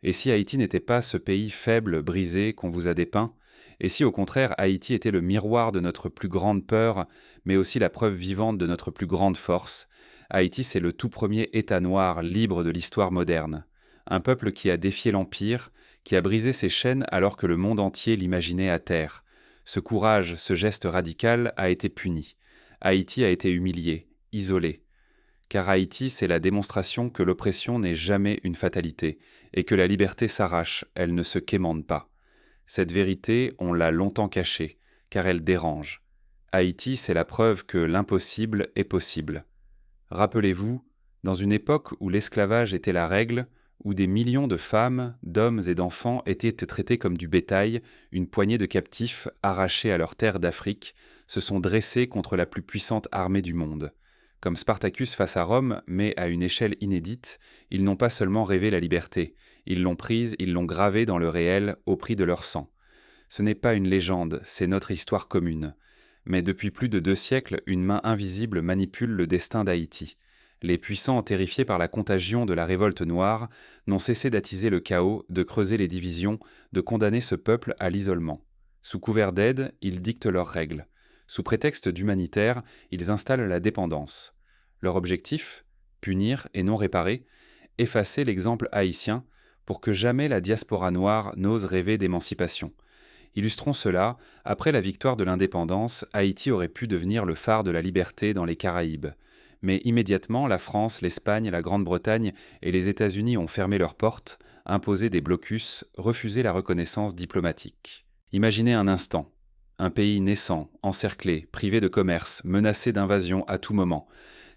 Et si Haïti n'était pas ce pays faible, brisé, qu'on vous a dépeint? Et si au contraire Haïti était le miroir de notre plus grande peur, mais aussi la preuve vivante de notre plus grande force? Haïti, c'est le tout premier État noir libre de l'histoire moderne. Un peuple qui a défié l'Empire, qui a brisé ses chaînes alors que le monde entier l'imaginait à terre. Ce courage, ce geste radical a été puni. Haïti a été humilié, isolé. Car Haïti, c'est la démonstration que l'oppression n'est jamais une fatalité, et que la liberté s'arrache, elle ne se quémande pas. Cette vérité, on l'a longtemps cachée, car elle dérange. Haïti, c'est la preuve que l'impossible est possible. Rappelez-vous, dans une époque où l'esclavage était la règle, où des millions de femmes, d'hommes et d'enfants étaient traités comme du bétail, une poignée de captifs, arrachés à leurs terres d'Afrique, se sont dressés contre la plus puissante armée du monde. Comme Spartacus face à Rome, mais à une échelle inédite, ils n'ont pas seulement rêvé la liberté, ils l'ont prise, ils l'ont gravée dans le réel au prix de leur sang. Ce n'est pas une légende, c'est notre histoire commune. Mais depuis plus de 2 siècles, une main invisible manipule le destin d'Haïti. Les puissants, terrifiés par la contagion de la révolte noire, n'ont cessé d'attiser le chaos, de creuser les divisions, de condamner ce peuple à l'isolement. Sous couvert d'aide, ils dictent leurs règles. Sous prétexte d'humanitaire, ils installent la dépendance. Leur objectif? Punir et non réparer, effacer l'exemple haïtien pour que jamais la diaspora noire n'ose rêver d'émancipation. Illustrons cela, après la victoire de l'indépendance, Haïti aurait pu devenir le phare de la liberté dans les Caraïbes. Mais immédiatement, la France, l'Espagne, la Grande-Bretagne et les États-Unis ont fermé leurs portes, imposé des blocus, refusé la reconnaissance diplomatique. Imaginez un instant. Un pays naissant, encerclé, privé de commerce, menacé d'invasion à tout moment.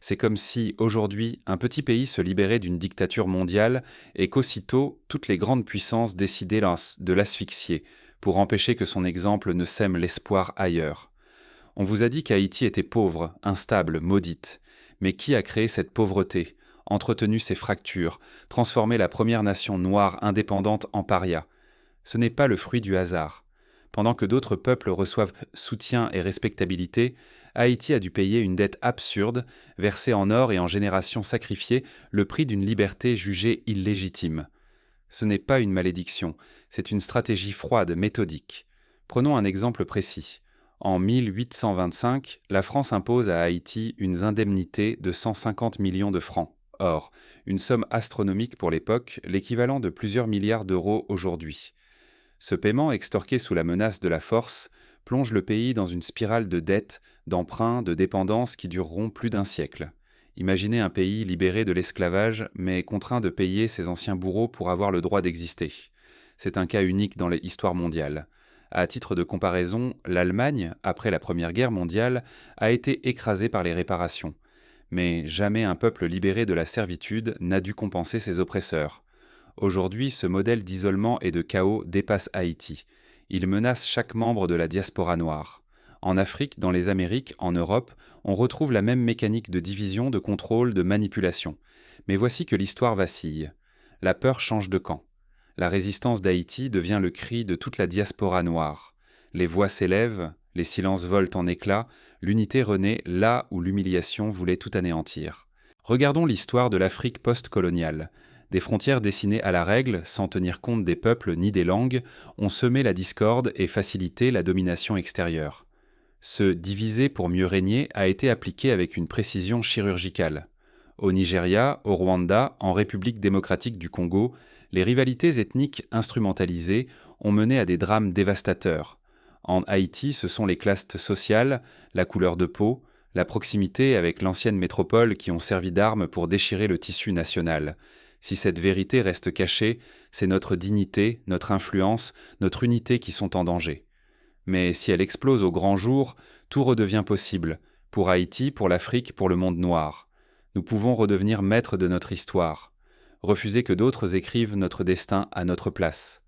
C'est comme si, aujourd'hui, un petit pays se libérait d'une dictature mondiale et qu'aussitôt, toutes les grandes puissances décidaient de l'asphyxier, pour empêcher que son exemple ne sème l'espoir ailleurs. On vous a dit qu'Haïti était pauvre, instable, maudite. Mais qui a créé cette pauvreté, entretenu ces fractures, transformé la première nation noire indépendante en paria? Ce n'est pas le fruit du hasard. Pendant que d'autres peuples reçoivent soutien et respectabilité, Haïti a dû payer une dette absurde, versée en or et en générations sacrifiées, le prix d'une liberté jugée illégitime. Ce n'est pas une malédiction, c'est une stratégie froide, méthodique. Prenons un exemple précis. En 1825, la France impose à Haïti une indemnité de 150 millions de francs. Or, une somme astronomique pour l'époque, l'équivalent de plusieurs milliards d'euros aujourd'hui. Ce paiement, extorqué sous la menace de la force, plonge le pays dans une spirale de dettes, d'emprunts, de dépendances qui dureront plus d'un siècle. Imaginez un pays libéré de l'esclavage, mais contraint de payer ses anciens bourreaux pour avoir le droit d'exister. C'est un cas unique dans l'histoire mondiale. À titre de comparaison, l'Allemagne, après la Première Guerre mondiale, a été écrasée par les réparations. Mais jamais un peuple libéré de la servitude n'a dû compenser ses oppresseurs. Aujourd'hui, ce modèle d'isolement et de chaos dépasse Haïti. Il menace chaque membre de la diaspora noire. En Afrique, dans les Amériques, en Europe, on retrouve la même mécanique de division, de contrôle, de manipulation. Mais voici que l'histoire vacille. La peur change de camp. La résistance d'Haïti devient le cri de toute la diaspora noire. Les voix s'élèvent, les silences volent en éclats, l'unité renaît là où l'humiliation voulait tout anéantir. Regardons l'histoire de l'Afrique post-coloniale. Des frontières dessinées à la règle, sans tenir compte des peuples ni des langues, ont semé la discorde et facilité la domination extérieure. Ce diviser pour mieux régner a été appliqué avec une précision chirurgicale. Au Nigeria, au Rwanda, en République démocratique du Congo, les rivalités ethniques instrumentalisées ont mené à des drames dévastateurs. En Haïti, ce sont les classes sociales, la couleur de peau, la proximité avec l'ancienne métropole qui ont servi d'armes pour déchirer le tissu national. Si cette vérité reste cachée, c'est notre dignité, notre influence, notre unité qui sont en danger. Mais si elle explose au grand jour, tout redevient possible, pour Haïti, pour l'Afrique, pour le monde noir. Nous pouvons redevenir maîtres de notre histoire, refuser que d'autres écrivent notre destin à notre place.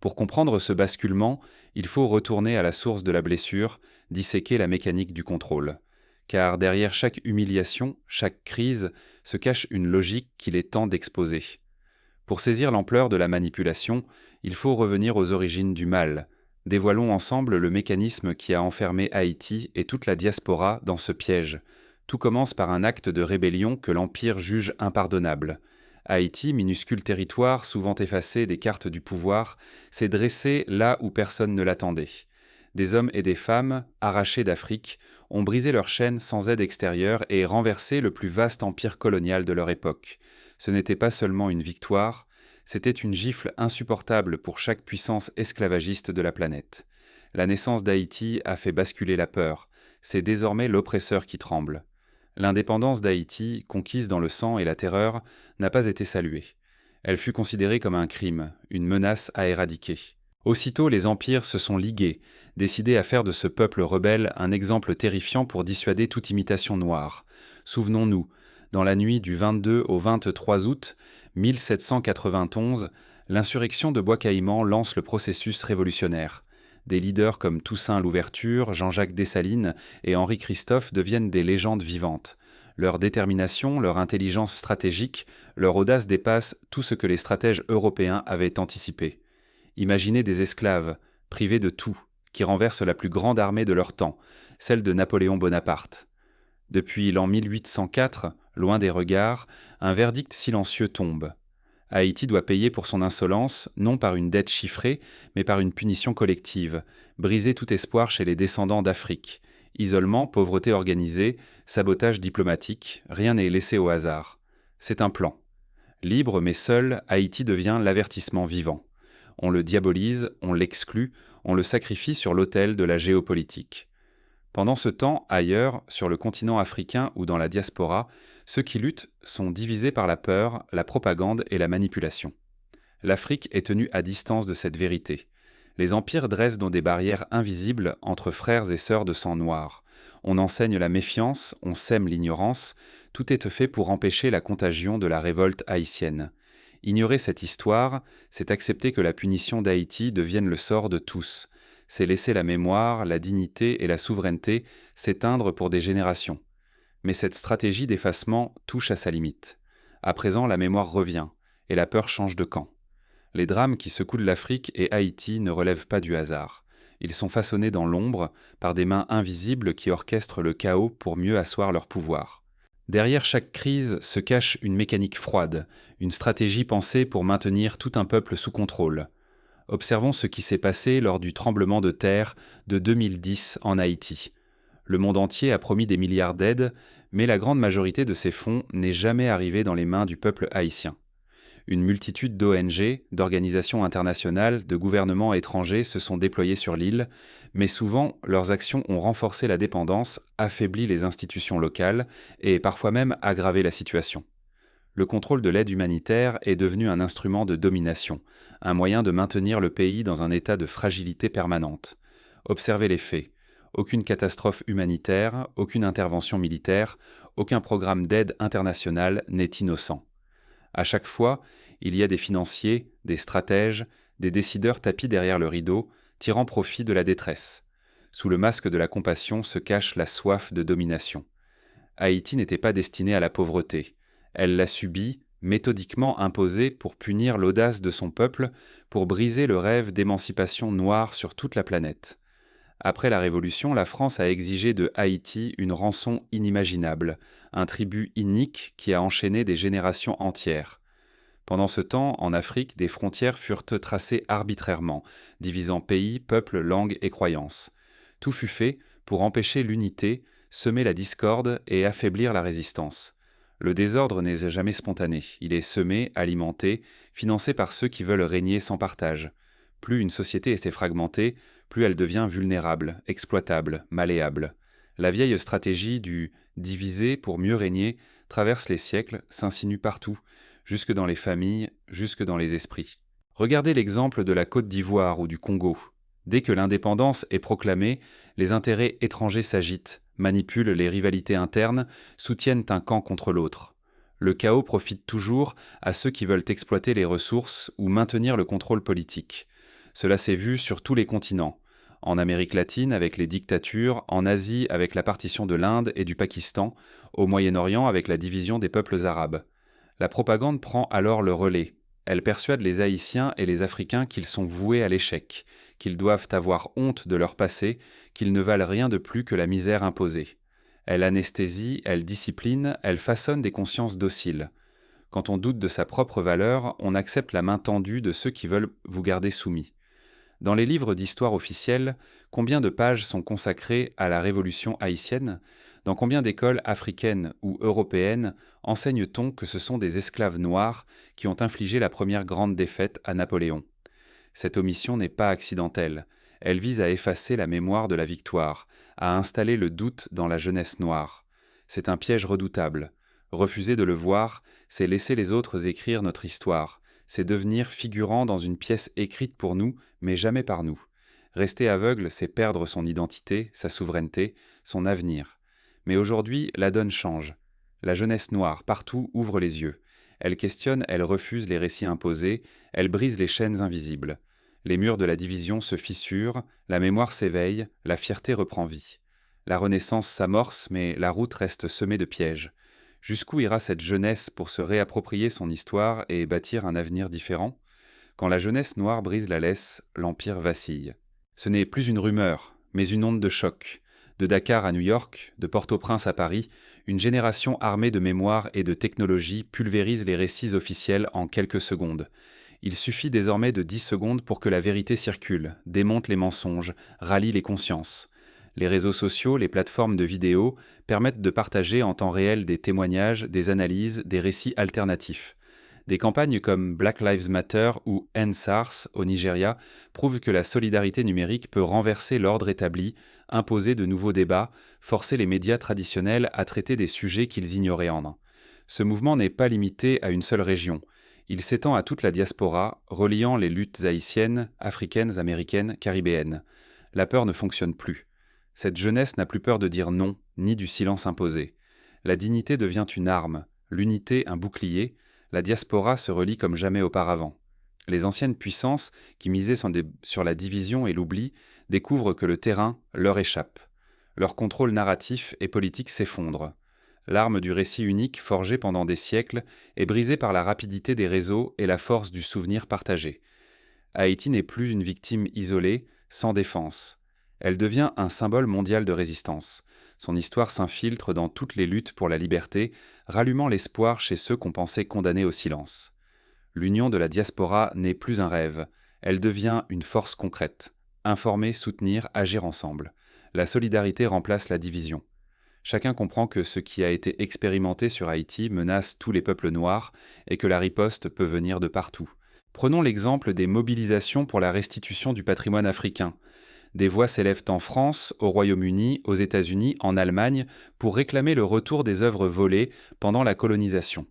Pour comprendre ce basculement, il faut retourner à la source de la blessure, disséquer la mécanique du contrôle. Car derrière chaque humiliation, chaque crise, se cache une logique qu'il est temps d'exposer. Pour saisir l'ampleur de la manipulation, il faut revenir aux origines du mal. Dévoilons ensemble le mécanisme qui a enfermé Haïti et toute la diaspora dans ce piège. Tout commence par un acte de rébellion que l'Empire juge impardonnable. Haïti, minuscule territoire souvent effacé des cartes du pouvoir, s'est dressé là où personne ne l'attendait. Des hommes et des femmes, arrachés d'Afrique, ont brisé leurs chaînes sans aide extérieure et renversé le plus vaste empire colonial de leur époque. Ce n'était pas seulement une victoire, c'était une gifle insupportable pour chaque puissance esclavagiste de la planète. La naissance d'Haïti a fait basculer la peur. C'est désormais l'oppresseur qui tremble. L'indépendance d'Haïti, conquise dans le sang et la terreur, n'a pas été saluée. Elle fut considérée comme un crime, une menace à éradiquer. Aussitôt, les empires se sont ligués, décidés à faire de ce peuple rebelle un exemple terrifiant pour dissuader toute imitation noire. Souvenons-nous, dans la nuit du 22 au 23 août 1791, l'insurrection de Bois-Caïman lance le processus révolutionnaire. Des leaders comme Toussaint Louverture, Jean-Jacques Dessalines et Henri Christophe deviennent des légendes vivantes. Leur détermination, leur intelligence stratégique, leur audace dépassent tout ce que les stratèges européens avaient anticipé. Imaginez des esclaves, privés de tout, qui renversent la plus grande armée de leur temps, celle de Napoléon Bonaparte. Depuis l'an 1804, loin des regards, un verdict silencieux tombe. Haïti doit payer pour son insolence, non par une dette chiffrée, mais par une punition collective, briser tout espoir chez les descendants d'Afrique. Isolement, pauvreté organisée, sabotage diplomatique, rien n'est laissé au hasard. C'est un plan. Libre mais seul, Haïti devient l'avertissement vivant. On le diabolise, on l'exclut, on le sacrifie sur l'autel de la géopolitique. Pendant ce temps, ailleurs, sur le continent africain ou dans la diaspora, ceux qui luttent sont divisés par la peur, la propagande et la manipulation. L'Afrique est tenue à distance de cette vérité. Les empires dressent donc des barrières invisibles entre frères et sœurs de sang noir. On enseigne la méfiance, on sème l'ignorance, tout est fait pour empêcher la contagion de la révolte haïtienne. Ignorer cette histoire, c'est accepter que la punition d'Haïti devienne le sort de tous. C'est laisser la mémoire, la dignité et la souveraineté s'éteindre pour des générations. Mais cette stratégie d'effacement touche à sa limite. À présent, la mémoire revient, et la peur change de camp. Les drames qui secouent l'Afrique et Haïti ne relèvent pas du hasard. Ils sont façonnés dans l'ombre par des mains invisibles qui orchestrent le chaos pour mieux asseoir leur pouvoir. Derrière chaque crise se cache une mécanique froide, une stratégie pensée pour maintenir tout un peuple sous contrôle. Observons ce qui s'est passé lors du tremblement de terre de 2010 en Haïti. Le monde entier a promis des milliards d'aides, mais la grande majorité de ces fonds n'est jamais arrivée dans les mains du peuple haïtien. Une multitude d'ONG, d'organisations internationales, de gouvernements étrangers se sont déployés sur l'île, mais souvent leurs actions ont renforcé la dépendance, affaibli les institutions locales et parfois même aggravé la situation. Le contrôle de l'aide humanitaire est devenu un instrument de domination, un moyen de maintenir le pays dans un état de fragilité permanente. Observez les faits. Aucune catastrophe humanitaire, aucune intervention militaire, aucun programme d'aide internationale n'est innocent. À chaque fois, il y a des financiers, des stratèges, des décideurs tapis derrière le rideau, tirant profit de la détresse. Sous le masque de la compassion se cache la soif de domination. Haïti n'était pas destinée à la pauvreté. Elle l'a subie, méthodiquement imposée pour punir l'audace de son peuple, pour briser le rêve d'émancipation noire sur toute la planète. Après la Révolution, la France a exigé de Haïti une rançon inimaginable, un tribut inique qui a enchaîné des générations entières. Pendant ce temps, en Afrique, des frontières furent tracées arbitrairement, divisant pays, peuples, langues et croyances. Tout fut fait pour empêcher l'unité, semer la discorde et affaiblir la résistance. Le désordre n'est jamais spontané, il est semé, alimenté, financé par ceux qui veulent régner sans partage. Plus une société est fragmentée, plus elle devient vulnérable, exploitable, malléable. La vieille stratégie du « diviser pour mieux régner » traverse les siècles, s'insinue partout, jusque dans les familles, jusque dans les esprits. Regardez l'exemple de la Côte d'Ivoire ou du Congo. Dès que l'indépendance est proclamée, les intérêts étrangers s'agitent, manipulent les rivalités internes, soutiennent un camp contre l'autre. Le chaos profite toujours à ceux qui veulent exploiter les ressources ou maintenir le contrôle politique. Cela s'est vu sur tous les continents. En Amérique latine avec les dictatures, en Asie avec la partition de l'Inde et du Pakistan, au Moyen-Orient avec la division des peuples arabes. La propagande prend alors le relais. Elle persuade les Haïtiens et les Africains qu'ils sont voués à l'échec, qu'ils doivent avoir honte de leur passé, qu'ils ne valent rien de plus que la misère imposée. Elle anesthésie, elle discipline, elle façonne des consciences dociles. Quand on doute de sa propre valeur, on accepte la main tendue de ceux qui veulent vous garder soumis. Dans les livres d'histoire officiels, combien de pages sont consacrées à la Révolution haïtienne? Dans combien d'écoles africaines ou européennes enseigne-t-on que ce sont des esclaves noirs qui ont infligé la première grande défaite à Napoléon? Cette omission n'est pas accidentelle. Elle vise à effacer la mémoire de la victoire, à installer le doute dans la jeunesse noire. C'est un piège redoutable. Refuser de le voir, c'est laisser les autres écrire notre histoire. C'est devenir figurant dans une pièce écrite pour nous, mais jamais par nous. Rester aveugle, c'est perdre son identité, sa souveraineté, son avenir. Mais aujourd'hui, la donne change. La jeunesse noire, partout, ouvre les yeux. Elle questionne, elle refuse les récits imposés, elle brise les chaînes invisibles. Les murs de la division se fissurent, la mémoire s'éveille, la fierté reprend vie. La renaissance s'amorce, mais la route reste semée de pièges. Jusqu'où ira cette jeunesse pour se réapproprier son histoire et bâtir un avenir différent? Quand la jeunesse noire brise la laisse, l'Empire vacille. Ce n'est plus une rumeur, mais une onde de choc. De Dakar à New York, de Port-au-Prince à Paris, une génération armée de mémoire et de technologie pulvérise les récits officiels en quelques secondes. Il suffit désormais de 10 secondes pour que la vérité circule, démonte les mensonges, rallie les consciences. Les réseaux sociaux, les plateformes de vidéos permettent de partager en temps réel des témoignages, des analyses, des récits alternatifs. Des campagnes comme Black Lives Matter ou End SARS au Nigeria prouvent que la solidarité numérique peut renverser l'ordre établi, imposer de nouveaux débats, forcer les médias traditionnels à traiter des sujets qu'ils ignoraient en un. Ce mouvement n'est pas limité à une seule région. Il s'étend à toute la diaspora, reliant les luttes haïtiennes, africaines, américaines, caribéennes. La peur ne fonctionne plus. Cette jeunesse n'a plus peur de dire non, ni du silence imposé. La dignité devient une arme, l'unité un bouclier, la diaspora se relie comme jamais auparavant. Les anciennes puissances, qui misaient sur la division et l'oubli, découvrent que le terrain leur échappe. Leur contrôle narratif et politique s'effondre. L'arme du récit unique, forgé pendant des siècles, est brisée par la rapidité des réseaux et la force du souvenir partagé. Haïti n'est plus une victime isolée, sans défense. Elle devient un symbole mondial de résistance. Son histoire s'infiltre dans toutes les luttes pour la liberté, rallumant l'espoir chez ceux qu'on pensait condamnés au silence. L'union de la diaspora n'est plus un rêve, elle devient une force concrète. Informer, soutenir, agir ensemble. La solidarité remplace la division. Chacun comprend que ce qui a été expérimenté sur Haïti menace tous les peuples noirs et que la riposte peut venir de partout. Prenons l'exemple des mobilisations pour la restitution du patrimoine africain. Des voix s'élèvent en France, au Royaume-Uni, aux États-Unis, en Allemagne, pour réclamer le retour des œuvres volées pendant la colonisation.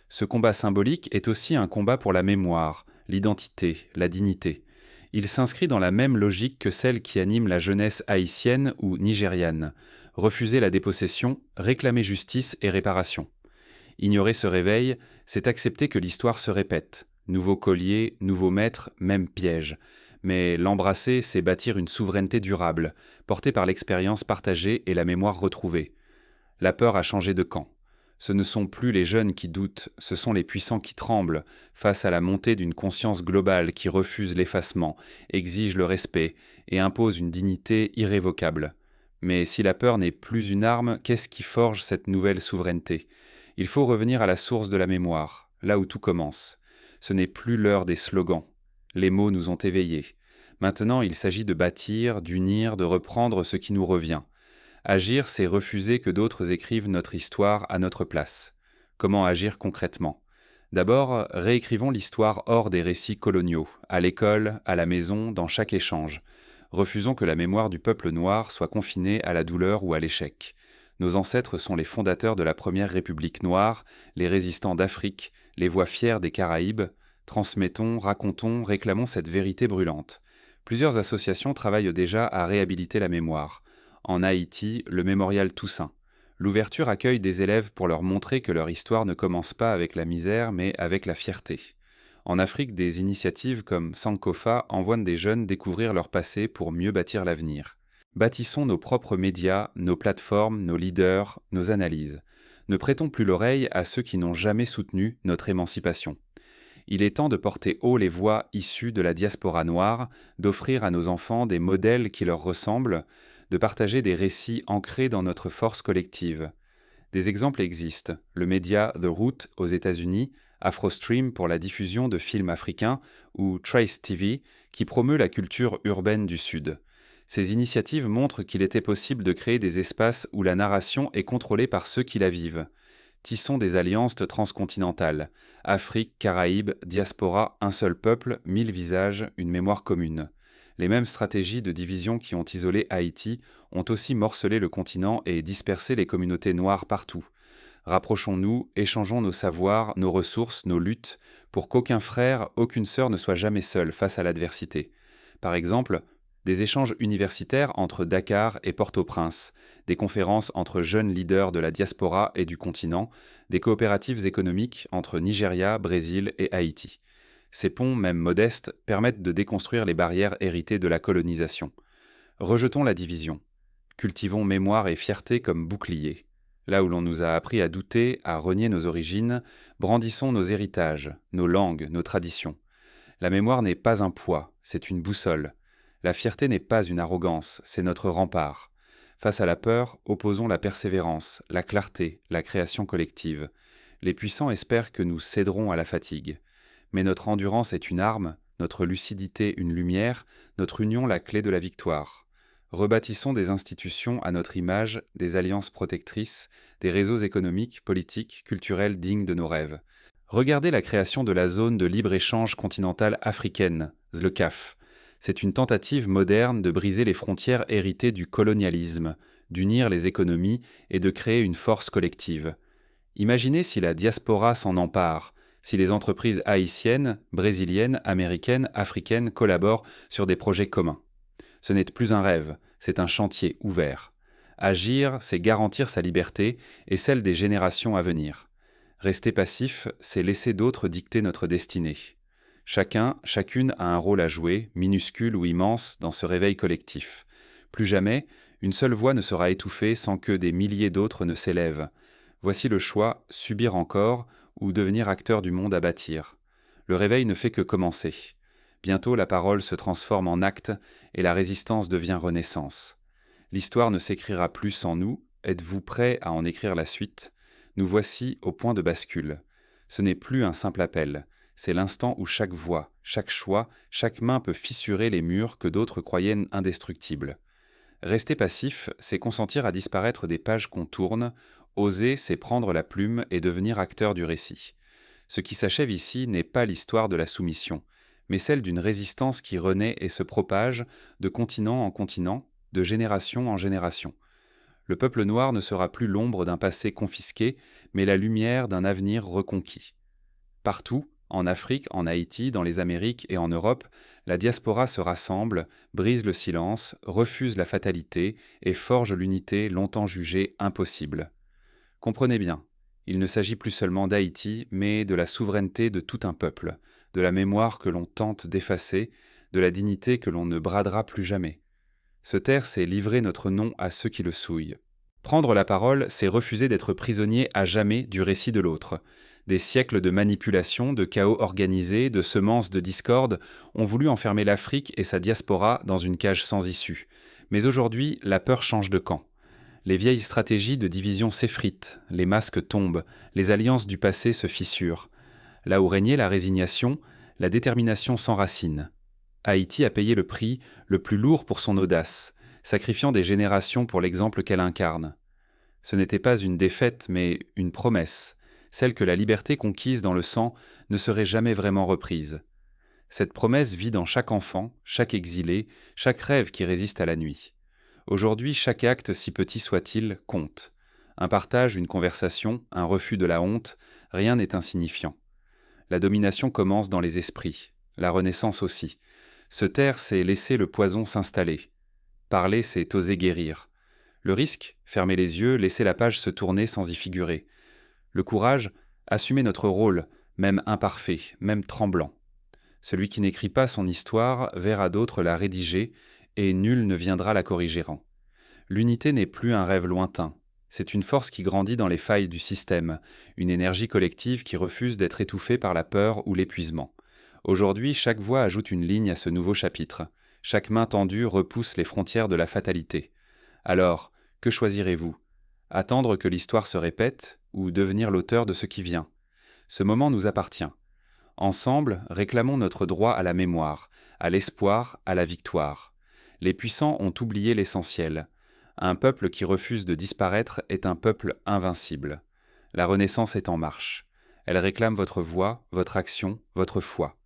Ce combat symbolique est aussi un combat pour la mémoire, l'identité, la dignité. Il s'inscrit dans la même logique que celle qui anime la jeunesse haïtienne ou nigériane. Refuser la dépossession, réclamer justice et réparation. Ignorer ce réveil, c'est accepter que l'histoire se répète. Nouveau collier, nouveau maître, même piège. Mais l'embrasser, c'est bâtir une souveraineté durable, portée par l'expérience partagée et la mémoire retrouvée. La peur a changé de camp. Ce ne sont plus les jeunes qui doutent, ce sont les puissants qui tremblent, face à la montée d'une conscience globale qui refuse l'effacement, exige le respect et impose une dignité irrévocable. Mais si la peur n'est plus une arme, qu'est-ce qui forge cette nouvelle souveraineté? Il faut revenir à la source de la mémoire, là où tout commence. Ce n'est plus l'heure des slogans. Les mots nous ont éveillés. Maintenant, il s'agit de bâtir, d'unir, de reprendre ce qui nous revient. Agir, c'est refuser que d'autres écrivent notre histoire à notre place. Comment agir concrètement? D'abord, réécrivons l'histoire hors des récits coloniaux, à l'école, à la maison, dans chaque échange. Refusons que la mémoire du peuple noir soit confinée à la douleur ou à l'échec. Nos ancêtres sont les fondateurs de la première République noire, les résistants d'Afrique, les voix fières des Caraïbes. Transmettons, racontons, réclamons cette vérité brûlante. Plusieurs associations travaillent déjà à réhabiliter la mémoire. En Haïti, le mémorial Toussaint. L'ouverture accueille des élèves pour leur montrer que leur histoire ne commence pas avec la misère, mais avec la fierté. En Afrique, des initiatives comme Sankofa envoient des jeunes découvrir leur passé pour mieux bâtir l'avenir. Bâtissons nos propres médias, nos plateformes, nos leaders, nos analyses. Ne prêtons plus l'oreille à ceux qui n'ont jamais soutenu notre émancipation. Il est temps de porter haut les voix issues de la diaspora noire, d'offrir à nos enfants des modèles qui leur ressemblent, de partager des récits ancrés dans notre force collective. Des exemples existent. Le média The Root aux États-Unis, AfroStream pour la diffusion de films africains ou Trace TV qui promeut la culture urbaine du Sud. Ces initiatives montrent qu'il était possible de créer des espaces où la narration est contrôlée par ceux qui la vivent. Tissons des alliances transcontinentales. Afrique, Caraïbes, diaspora, un seul peuple, 1000 visages, une mémoire commune. Les mêmes stratégies de division qui ont isolé Haïti ont aussi morcelé le continent et dispersé les communautés noires partout. Rapprochons-nous, échangeons nos savoirs, nos ressources, nos luttes, pour qu'aucun frère, aucune sœur ne soit jamais seul face à l'adversité. Par exemple, des échanges universitaires entre Dakar et Port-au-Prince, des conférences entre jeunes leaders de la diaspora et du continent, des coopératives économiques entre Nigeria, Brésil et Haïti. Ces ponts, même modestes, permettent de déconstruire les barrières héritées de la colonisation. Rejetons la division. Cultivons mémoire et fierté comme boucliers. Là où l'on nous a appris à douter, à renier nos origines, brandissons nos héritages, nos langues, nos traditions. La mémoire n'est pas un poids, c'est une boussole. La fierté n'est pas une arrogance, c'est notre rempart. Face à la peur, opposons la persévérance, la clarté, la création collective. Les puissants espèrent que nous céderons à la fatigue. Mais notre endurance est une arme, notre lucidité une lumière, notre union la clé de la victoire. Rebâtissons des institutions à notre image, des alliances protectrices, des réseaux économiques, politiques, culturels dignes de nos rêves. Regardez la création de la zone de libre-échange continentale africaine, ZLECAf. C'est une tentative moderne de briser les frontières héritées du colonialisme, d'unir les économies et de créer une force collective. Imaginez si la diaspora s'en empare, si les entreprises haïtiennes, brésiliennes, américaines, africaines collaborent sur des projets communs. Ce n'est plus un rêve, c'est un chantier ouvert. Agir, c'est garantir sa liberté et celle des générations à venir. Rester passif, c'est laisser d'autres dicter notre destinée. Chacun, chacune a un rôle à jouer, minuscule ou immense, dans ce réveil collectif. Plus jamais, une seule voix ne sera étouffée sans que des milliers d'autres ne s'élèvent. Voici le choix, subir encore ou devenir acteur du monde à bâtir. Le réveil ne fait que commencer. Bientôt, la parole se transforme en acte et la résistance devient renaissance. L'histoire ne s'écrira plus sans nous. Êtes-vous prêts à en écrire la suite ? Nous voici au point de bascule. Ce n'est plus un simple appel. C'est l'instant où chaque voix, chaque choix, chaque main peut fissurer les murs que d'autres croyaient indestructibles. Rester passif, c'est consentir à disparaître des pages qu'on tourne. Oser, c'est prendre la plume et devenir acteur du récit. Ce qui s'achève ici n'est pas l'histoire de la soumission, mais celle d'une résistance qui renaît et se propage de continent en continent, de génération en génération. Le peuple noir ne sera plus l'ombre d'un passé confisqué, mais la lumière d'un avenir reconquis. Partout, en Afrique, en Haïti, dans les Amériques et en Europe, la diaspora se rassemble, brise le silence, refuse la fatalité et forge l'unité longtemps jugée impossible. Comprenez bien, il ne s'agit plus seulement d'Haïti, mais de la souveraineté de tout un peuple, de la mémoire que l'on tente d'effacer, de la dignité que l'on ne bradera plus jamais. Se taire, c'est livrer notre nom à ceux qui le souillent. Prendre la parole, c'est refuser d'être prisonnier à jamais du récit de l'autre. Des siècles de manipulation, de chaos organisé, de semences de discorde ont voulu enfermer l'Afrique et sa diaspora dans une cage sans issue. Mais aujourd'hui, la peur change de camp. Les vieilles stratégies de division s'effritent, les masques tombent, les alliances du passé se fissurent. Là où régnait la résignation, la détermination s'enracine. Haïti a payé le prix le plus lourd pour son audace, sacrifiant des générations pour l'exemple qu'elle incarne. Ce n'était pas une défaite, mais une promesse, celle que la liberté conquise dans le sang ne serait jamais vraiment reprise. Cette promesse vit dans chaque enfant, chaque exilé, chaque rêve qui résiste à la nuit. Aujourd'hui, chaque acte, si petit soit-il, compte. Un partage, une conversation, un refus de la honte, rien n'est insignifiant. La domination commence dans les esprits, la renaissance aussi. Se taire, c'est laisser le poison s'installer. Parler, c'est oser guérir. Le risque, fermer les yeux, laisser la page se tourner sans y figurer. Le courage, assumer notre rôle, même imparfait, même tremblant. Celui qui n'écrit pas son histoire verra d'autres la rédiger, et nul ne viendra la corriger. L'unité n'est plus un rêve lointain. C'est une force qui grandit dans les failles du système, une énergie collective qui refuse d'être étouffée par la peur ou l'épuisement. Aujourd'hui, chaque voix ajoute une ligne à ce nouveau chapitre. Chaque main tendue repousse les frontières de la fatalité. Alors, que choisirez-vous ? Attendre que l'histoire se répète ou devenir l'auteur de ce qui vient. Ce moment nous appartient. Ensemble, réclamons notre droit à la mémoire, à l'espoir, à la victoire. Les puissants ont oublié l'essentiel. Un peuple qui refuse de disparaître est un peuple invincible. La Renaissance est en marche. Elle réclame votre voix, votre action, votre foi.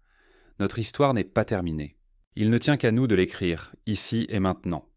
Notre histoire n'est pas terminée. Il ne tient qu'à nous de l'écrire, ici et maintenant.